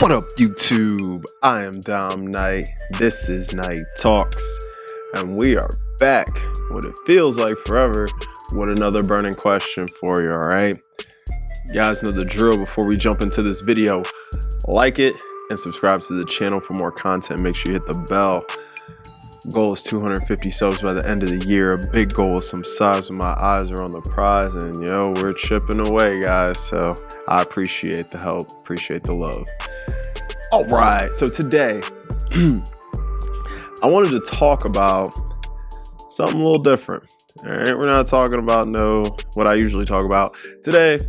What up, YouTube? I am Dom Knight. This is Knight Talks, and we are back, what it feels like forever, with another burning question for you, alright? You guys know the drill. Before we jump into this video, like it and subscribe to the channel for more content. Make sure you hit the bell. Goal is 250 subs by the end of the year. A big goal with some subs when my eyes are on the prize, and we're chipping away, guys. So I appreciate the help, appreciate the love. All right, so today I wanted to talk about something a little different. All right, we're not talking about what I usually talk about today.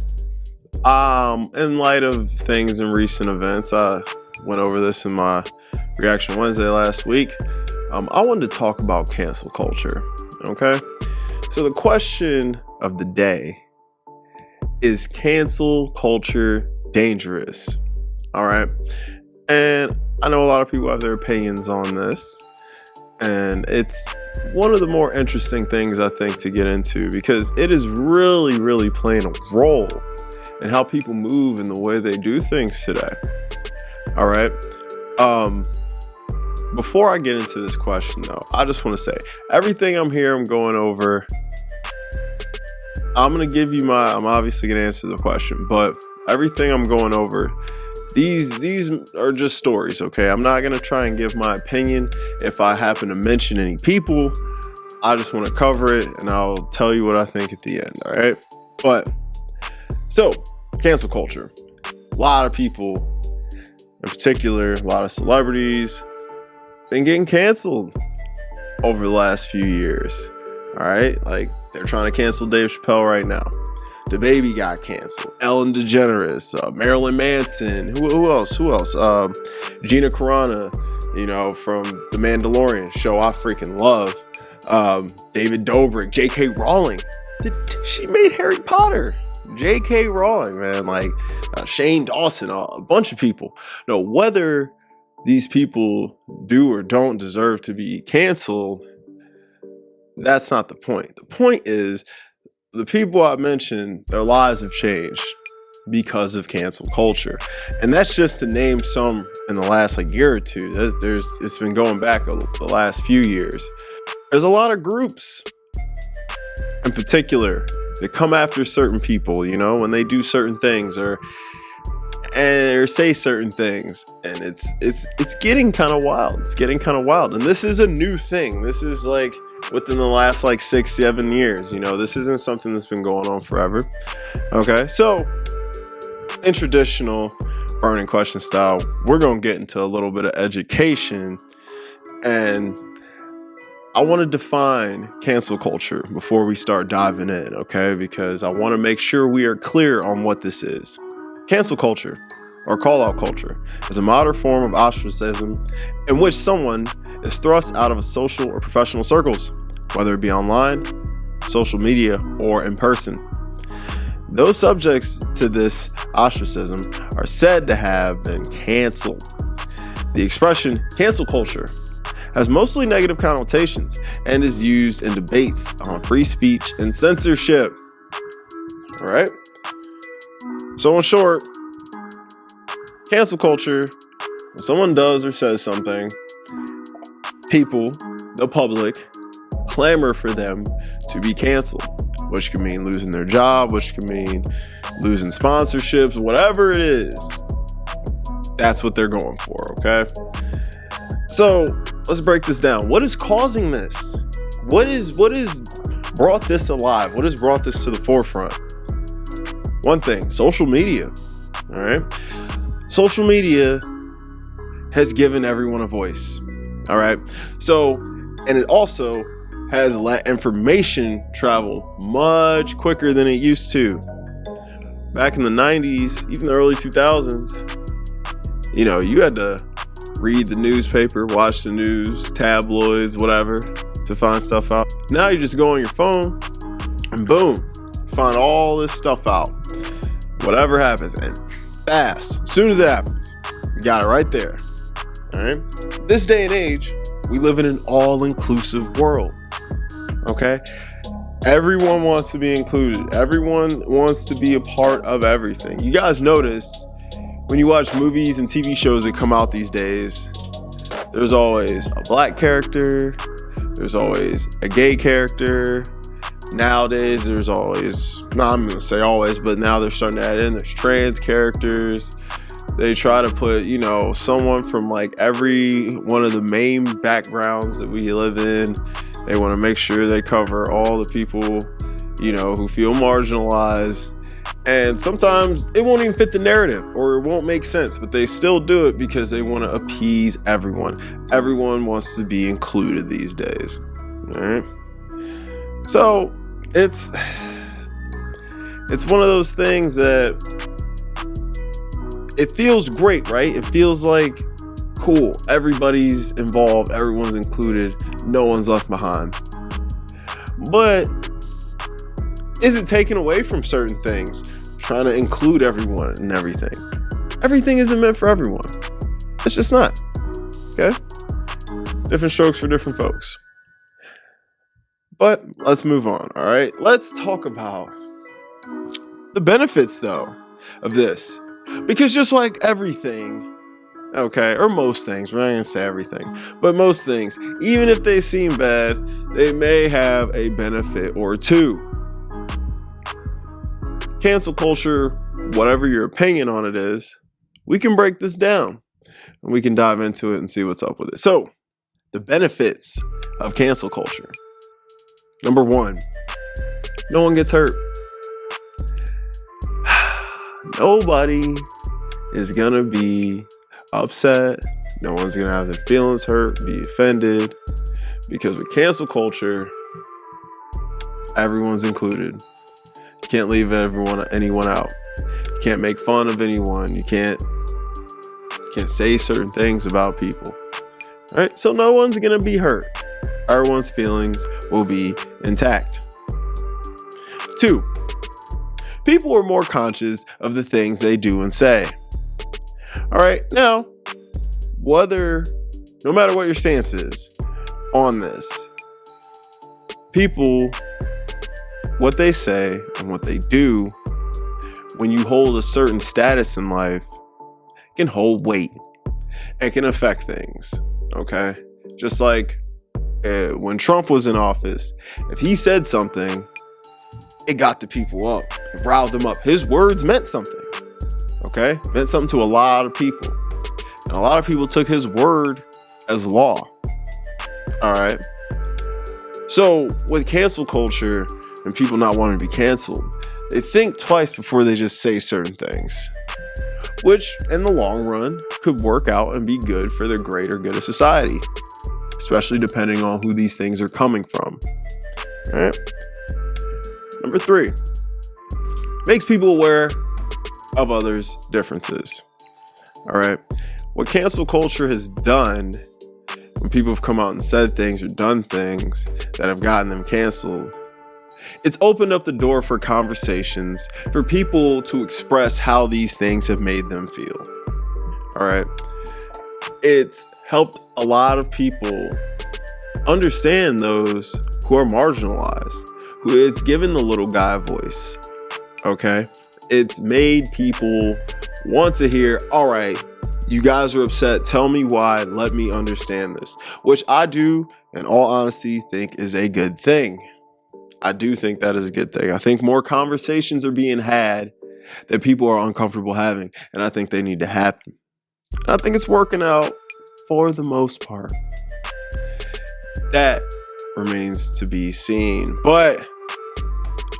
In light of things in recent events, I went over this in my Reaction Wednesday last week. I wanted to talk about cancel culture. Okay, so the question of the day is: cancel culture dangerous? All right. And I know a lot of people have their opinions on this, and it's one of the more interesting things I think to get into, because it is really playing a role in how people move and the way they do things today. All right. Before I get into this question, though, I just want to say everything I'm going over, I'm obviously going to answer the question, but everything I'm going over, these are just stories, okay? I'm not going to try and give my opinion. If I happen to mention any people, I just want to cover it, and I'll tell you what I think at the end, all right? But, so, cancel culture. A lot of people, in particular, a lot of celebrities, been getting canceled over the last few years, all right? Like, they're trying to cancel Dave Chappelle right now. The Baby got canceled. Ellen DeGeneres, Marilyn Manson. Who else? Gina Carano, from The Mandalorian show I freaking love. David Dobrik, J.K. Rowling. She made Harry Potter. J.K. Rowling, man. Shane Dawson, a bunch of people. No, whether these people do or don't deserve to be canceled, that's not the point. The point is, the people I mentioned, their lives have changed because of cancel culture. And that's just to name some in the last year or two. It's been going back the last few years. There's a lot of groups in particular that come after certain people, when they do certain things or say certain things. And it's getting kind of wild. It's getting kind of wild. And this is a new thing. This is within the last 6-7 years. This isn't something that's been going on forever. Okay, so in traditional burning question style, we're going to get into a little bit of education, and I want to define cancel culture before we start diving in, okay? Because I want to make sure we are clear on what this is. Cancel culture, or call-out culture, is a modern form of ostracism in which someone is thrust out of social or professional circles, whether it be online, social media, or in person. Those subjects to this ostracism are said to have been canceled. The expression cancel culture has mostly negative connotations and is used in debates on free speech and censorship. All right? So in short, cancel culture, when someone does or says something, people, the public, clamor for them to be canceled, which can mean losing their job, which can mean losing sponsorships, whatever it is. That's what they're going for, okay? So let's break this down. What is causing this? What is brought this alive? What has brought this to the forefront? One thing, social media. All right. Social media has given everyone a voice. All right. So, and it also has let information travel much quicker than it used to. Back in the 90s, even the early 2000s, you had to read the newspaper, watch the news, tabloids, whatever, to find stuff out. Now you just go on your phone and boom, find all this stuff out. Whatever happens, and fast, as soon as it happens, you got it right there. All right. This day and age, we live in an all-inclusive world. Okay. Everyone wants to be included. Everyone wants to be a part of everything. You guys notice when you watch movies and TV shows that come out these days, there's always a black character, there's always a gay character. Nowadays, there's always, I'm going to say always, but now they're starting to add in, there's trans characters. They try to put, someone from like every one of the main backgrounds that we live in. They want to make sure they cover all the people, who feel marginalized. And sometimes it won't even fit the narrative or it won't make sense, but they still do it because they want to appease everyone. Everyone wants to be included these days. All right. So it's one of those things that it feels great, right? It feels like cool. Everybody's involved. Everyone's included. No one's left behind. But is it taken away from certain things? Trying to include everyone and everything. Everything isn't meant for everyone. It's just not. Okay? Different strokes for different folks. But let's move on, all right? Let's talk about the benefits, though, of this. Because just like everything, okay, or most things, we're not going to say everything, but most things, even if they seem bad, they may have a benefit or two. Cancel culture, whatever your opinion on it is, we can break this down and we can dive into it and see what's up with it. So, the benefits of cancel culture. Number one, no one gets hurt. Nobody is going to be upset. No one's going to have their feelings hurt, be offended. Because with cancel culture, everyone's included. You can't leave anyone out. You can't make fun of anyone. You can't say certain things about people. All right? So no one's going to be hurt. Everyone's feelings will be intact. 2, people are more conscious of the things they do and say. All right, now, no matter what your stance is on this, people, what they say and what they do, when you hold a certain status in life, can hold weight and can affect things, okay? Just like when Trump was in office, if he said something, it got the people up, it riled them up. His words meant something, okay? Meant something to a lot of people. And a lot of people took his word as law, all right? So with cancel culture and people not wanting to be canceled, they think twice before they just say certain things, which in the long run could work out and be good for the greater good of society, especially depending on who these things are coming from. All right. Number 3, makes people aware of others' differences. All right. What cancel culture has done, when people have come out and said things or done things that have gotten them canceled, it's opened up the door for conversations for people to express how these things have made them feel. All right. It's helped a lot of people understand those who are marginalized, who it's given the little guy a voice. Okay. It's made people want to hear, all right, you guys are upset. Tell me why. Let me understand this, which I do, in all honesty, think is a good thing. I do think that is a good thing. I think more conversations are being had that people are uncomfortable having, and I think they need to happen. And I think it's working out for the most part. That remains to be seen. But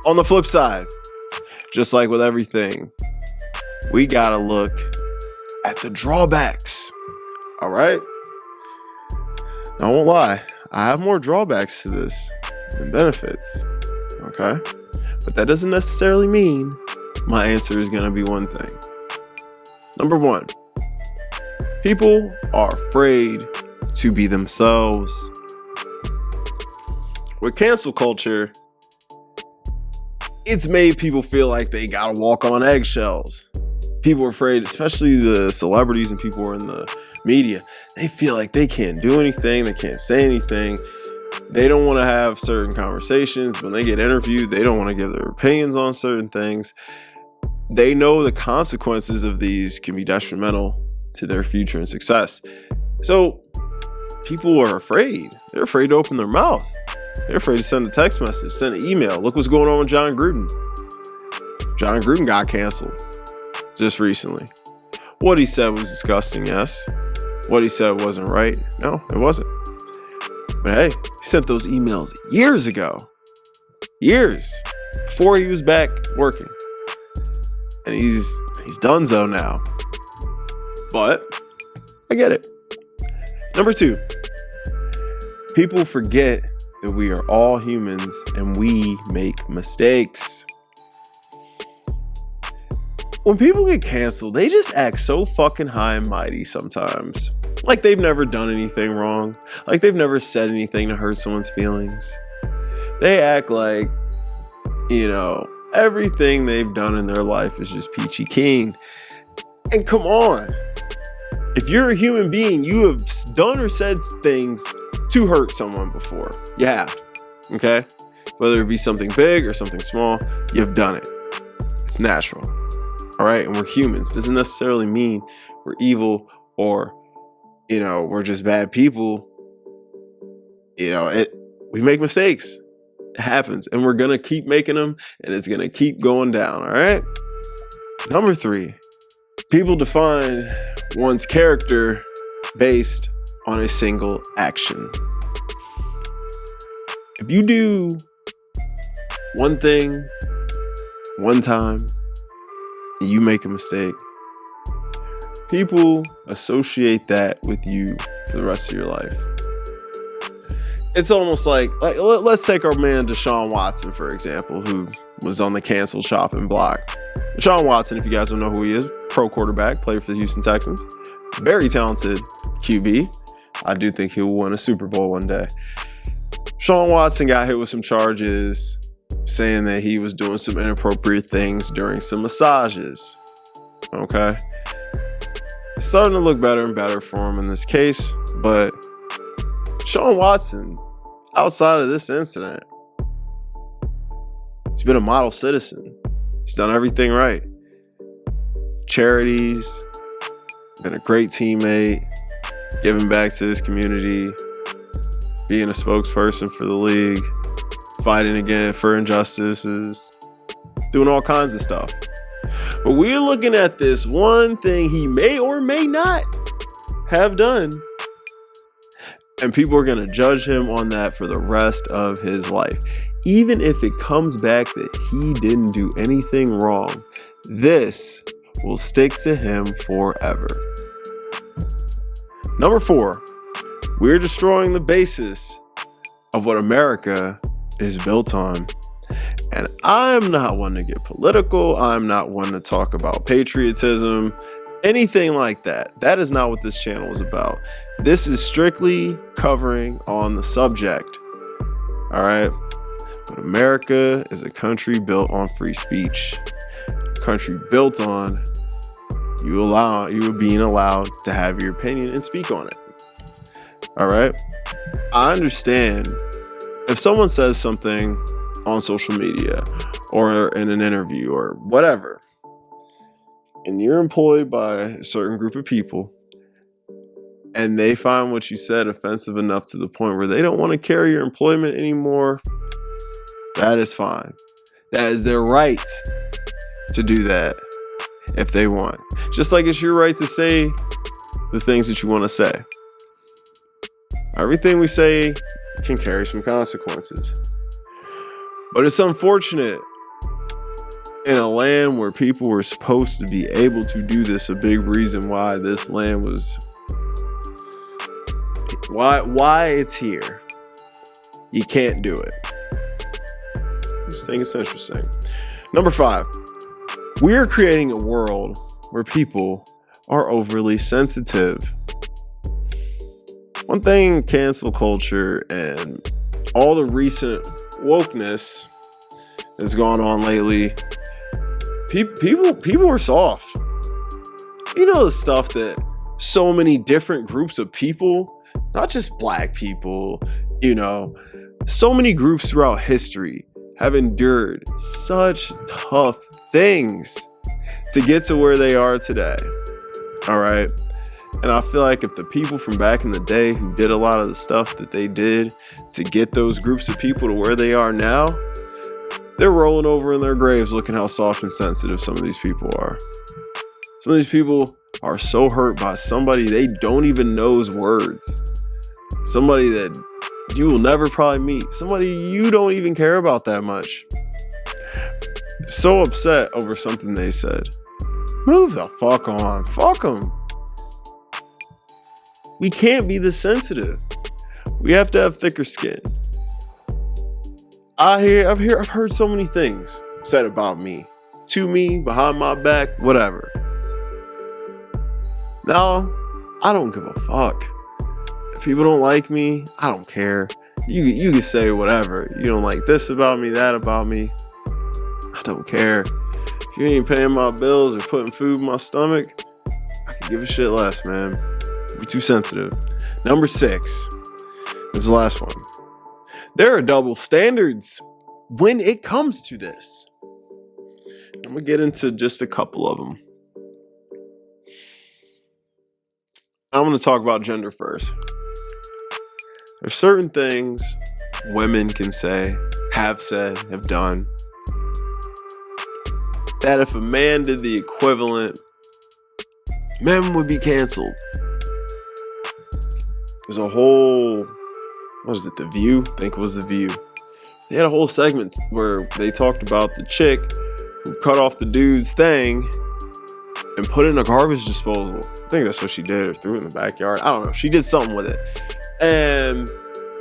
on the flip side, just like with everything, we gotta look at the drawbacks. All right? I won't lie. I have more drawbacks to this than benefits. Okay? But that doesn't necessarily mean my answer is going to be one thing. Number 1, people are afraid to be themselves. With cancel culture, it's made people feel like they gotta walk on eggshells. People are afraid, especially the celebrities and people who are in the media. They feel like they can't do anything, they can't say anything. They don't want to have certain conversations. When they get interviewed, they don't want to give their opinions on certain things. they know the consequences of these can be detrimental to their future and success. So people are afraid. They're afraid to open their mouth. They're afraid to send a text message, send an email. Look what's going on with John Gruden. John Gruden got canceled just recently. What he said was disgusting, yes. What he said wasn't right. No, it wasn't. But hey, he sent those emails years ago. Years before he was back working. And he's donezo now. But I get it. Number 2, people forget that we are all humans and we make mistakes. When people get canceled, they just act so fucking high and mighty sometimes. Like they've never done anything wrong. Like they've never said anything to hurt someone's feelings. They act like, everything they've done in their life is just peachy keen. And come on. If you're a human being, you have done or said things to hurt someone before. You have. Okay? Whether it be something big or something small, you've done it. It's natural. All right? And we're humans. Doesn't necessarily mean we're evil or, we're just bad people. We make mistakes. It happens. And we're going to keep making them, and it's going to keep going down. All right? Number 3, people define one's character based on a single action. If you do one thing one time and you make a mistake, people associate that with you for the rest of your life. It's almost like let's take our man Deshaun Watson, for example, who was on the canceled chopping block. Deshaun Watson, if you guys don't know who he is, pro quarterback, played for the Houston Texans. Very talented QB. I do think he'll win a Super Bowl one day. Deshaun Watson got hit with some charges saying that he was doing some inappropriate things during some massages. Okay? It's starting to look better and better for him in this case, but Deshaun Watson, outside of this incident, he's been a model citizen. He's done everything right. Charities, been a great teammate, giving back to his community, being a spokesperson for the league, fighting again for injustices, doing all kinds of stuff. But we're looking at this one thing he may or may not have done, and people are going to judge him on that for the rest of his life. Even if it comes back that he didn't do anything wrong, this will stick to him forever. Number 4, we're destroying the basis of what America is built on. And I'm not one to get political. I'm not one to talk about patriotism, anything like that. That is not what this channel is about. This is strictly covering on the subject. All right. But America is a country built on free speech. A country built on you being allowed to have your opinion and speak on it. All right. I understand if someone says something on social media or in an interview or whatever, and you're employed by a certain group of people and they find what you said offensive enough to the point where they don't want to carry your employment anymore, that is fine. That is their right to do that if they want. Just like it's your right to say the things that you want to say. Everything we say can carry some consequences. But it's unfortunate in a land where people were supposed to be able to do this. A big reason why this land was, why it's here. You can't do it. I just think it's interesting. Number 5, we're creating a world where people are overly sensitive. One thing, cancel culture and all the recent wokeness that's gone on lately, people are soft. You know, the stuff that so many different groups of people, not just black people, so many groups throughout history have endured such tough things. to get to where they are today. All right. And I feel like if the people from back in the day who did a lot of the stuff that they did to get those groups of people to where they are now, they're rolling over in their graves looking how soft and sensitive some of these people are. Some of these people are so hurt by somebody they don't even know's words. Somebody that you will never probably meet. Somebody you don't even care about that much. So upset over something they said. Move the fuck on. Fuck them. We can't be this sensitive. We have to have thicker skin. I've heard so many things said about me, to me, behind my back, whatever. Now, I don't give a fuck. If people don't like me, I don't care. You can say whatever. You don't like this about me, that about me. I don't care. If you ain't paying my bills or putting food in my stomach, I can give a shit less, man. You're too sensitive. Number 6. This is the last one. There are double standards when it comes to this. I'm going to get into just a couple of them. I'm going to talk about gender first. There's certain things women can say, have said, have done, that if a man did the equivalent, men would be canceled. There's a whole, what is it, The View? I think it was The View. They had a whole segment where they talked about the chick who cut off the dude's thing and put it in a garbage disposal. I think that's what she did, or threw it in the backyard. I don't know. She did something with it. And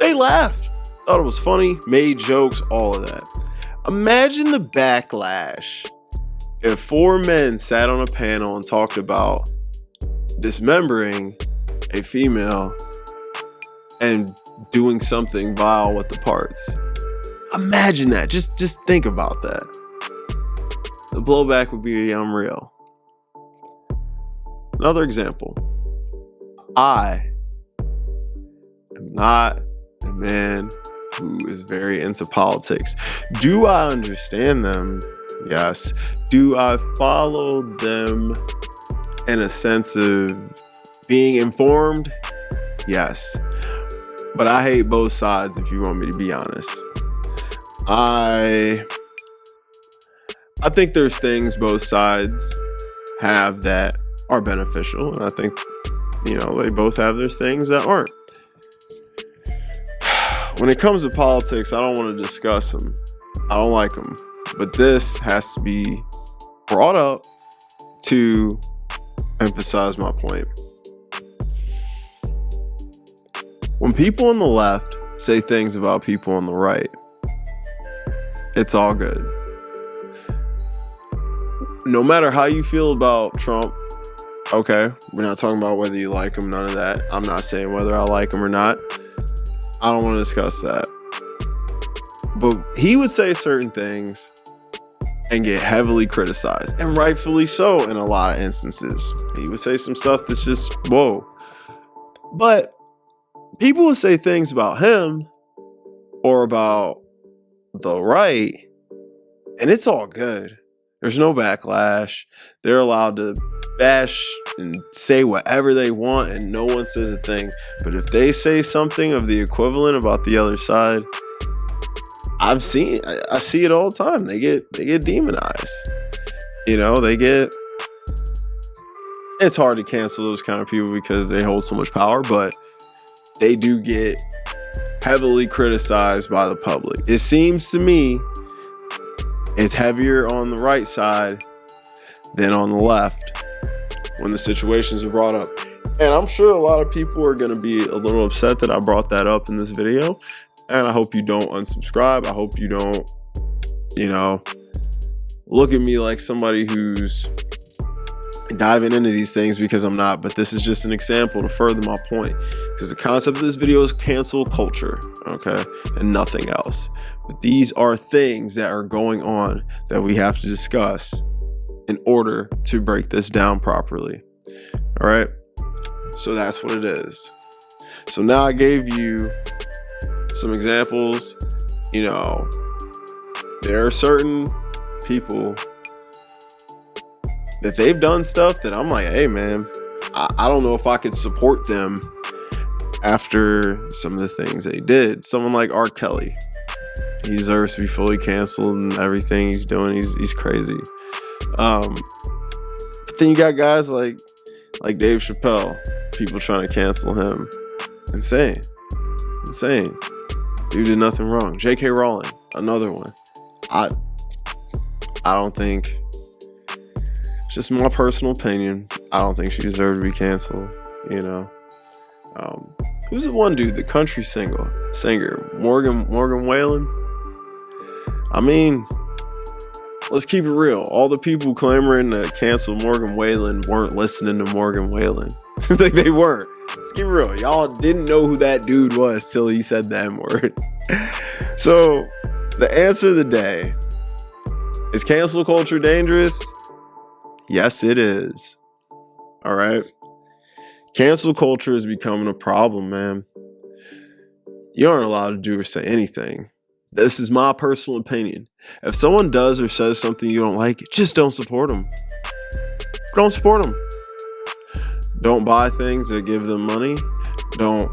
they laughed. Thought it was funny, made jokes, all of that. Imagine the backlash if 4 men sat on a panel and talked about dismembering a female and doing something vile with the parts. Imagine that. Just think about that. The blowback would be unreal. Another example. I am not a man who is very into politics. Do I understand them? Yes. Do I follow them in a sense of being informed? Yes. But I hate both sides, if you want me to be honest. I think there's things both sides have that are beneficial, and I think, they both have their things that aren't. When it comes to politics, I don't want to discuss them. I don't like them. But this has to be brought up to emphasize my point. When people on the left say things about people on the right, it's all good. No matter how you feel about Trump, okay, we're not talking about whether you like him, none of that. I'm not saying whether I like him or not. I don't want to discuss that. But he would say certain things and get heavily criticized, and rightfully so in a lot of instances. He would say some stuff that's just, whoa. But people would say things about him or about the right, and it's all good. There's no backlash. They're allowed to bash and say whatever they want, and no one says a thing. But if they say something of the equivalent about the other side, I see it all the time. They get demonized. It's hard to cancel those kind of people because they hold so much power, but they do get heavily criticized by the public. It seems to me it's heavier on the right side than on the left when the situations are brought up. And I'm sure a lot of people are going to be a little upset that I brought that up in this video. And I hope you don't unsubscribe. I hope you don't, look at me like somebody who's diving into these things, because I'm not. But this is just an example to further my point, because the concept of this video is cancel culture, okay, and nothing else. But these are things that are going on that we have to discuss in order to break this down properly. All right, so that's what it is. So now I gave you some examples. There are certain people, that they've done stuff that I'm like, hey man, I don't know if I could support them after some of the things they did. Someone like R. Kelly, he deserves to be fully canceled, and everything he's doing, he's crazy. But then you got guys like Dave Chappelle, people trying to cancel him. Insane. Dude did nothing wrong. J.K. Rowling, another one. I don't think, just my personal opinion, I don't think she deserved to be canceled, you know. Who's the one dude, the country singer, Morgan Wallen? I mean, let's keep it real. All the people clamoring to cancel Morgan Wallen weren't listening to Morgan Wallen. Like, they weren't. Let's keep it real. Y'all didn't know who that dude was till he said the M-word. So, the answer of the day, is cancel culture dangerous? Yes, it is. All right. Cancel culture is becoming a problem, man. You aren't allowed to do or say anything. This is my personal opinion. If someone does or says something you don't like, just don't support them. Don't support them. Don't buy things that give them money. Don't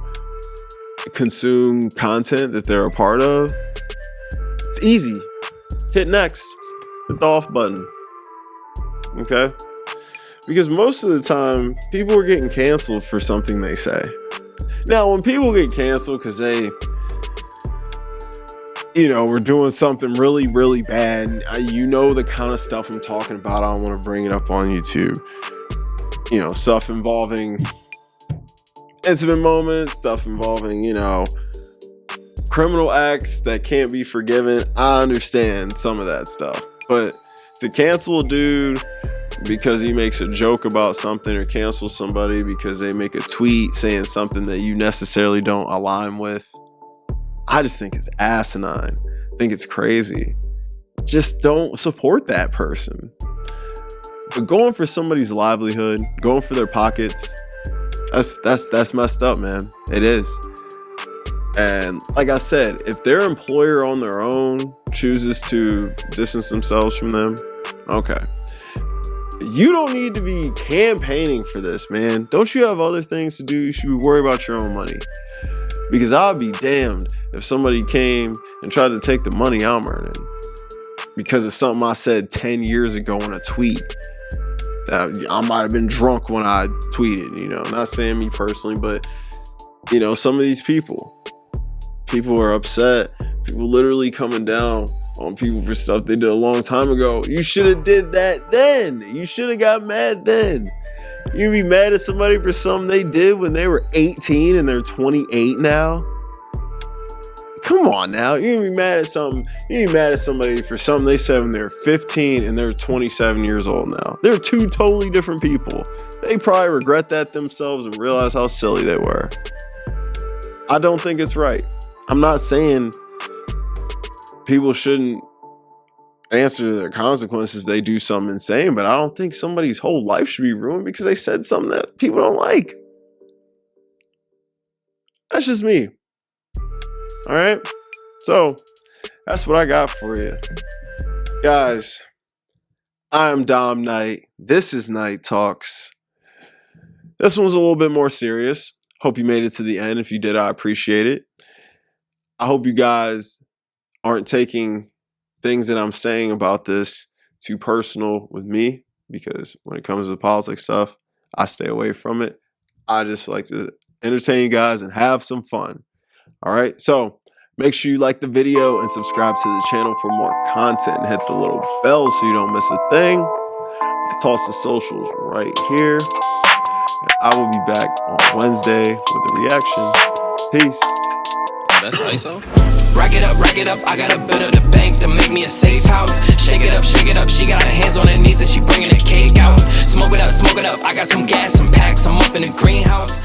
consume content that they're a part of. It's easy. Hit next. Hit the off button. Okay? Because most of the time, people are getting canceled for something they say. Now, when people get canceled because they, we're doing something really, really bad, you know the kind of stuff I'm talking about. I don't want to bring it up on YouTube. Stuff involving intimate moments, stuff involving, criminal acts that can't be forgiven. I understand some of that stuff. But to cancel a dude because he makes a joke about something, or cancel somebody because they make a tweet saying something that you necessarily don't align with, I just think it's asinine. I think it's crazy. Just don't support that person. But going for somebody's livelihood, going for their pockets, that's messed up, man. It is. And like I said, if their employer on their own chooses to distance themselves from them, okay. You don't need to be campaigning for this, man. Don't you have other things to do? You should be worried about your own money. Because I'll be damned if somebody came and tried to take the money I'm earning because of something I said 10 years ago in a tweet. I might have been drunk when I tweeted, not saying me personally, but, some of these people are upset. People literally coming down on people for stuff they did a long time ago. You should have did that then. You should have got mad then. You be mad at somebody for something they did when they were 18 and they're 28 now? Come on now. You be mad at something. You be mad at somebody for something they said when they're 15 and they're 27 years old now. They're two totally different people. They probably regret that themselves and realize how silly they were. I don't think it's right. I'm not saying people shouldn't answer their consequences if they do something insane, but I don't think somebody's whole life should be ruined because they said something that people don't like. That's just me. All right? So, that's what I got for you. Guys, I'm Dom Knight. This is Night Talks. This one's a little bit more serious. Hope you made it to the end. If you did, I appreciate it. I hope you guys aren't taking things that I'm saying about this too personal with me, because when it comes to politics stuff, I stay away from it. I just like to entertain you guys and have some fun. All right, so make sure you like the video and subscribe to the channel for more content, and hit the little bell so you don't miss a thing. I'll toss the socials right here, and I will be back on Wednesday with a reaction. Peace. That's ISO. Rack it up, I got a bit of the bank to make me a safe house. Shake it up, she got her hands on her knees and she bringing the cake out. Smoke it up, I got some gas, some packs, I'm up in the greenhouse.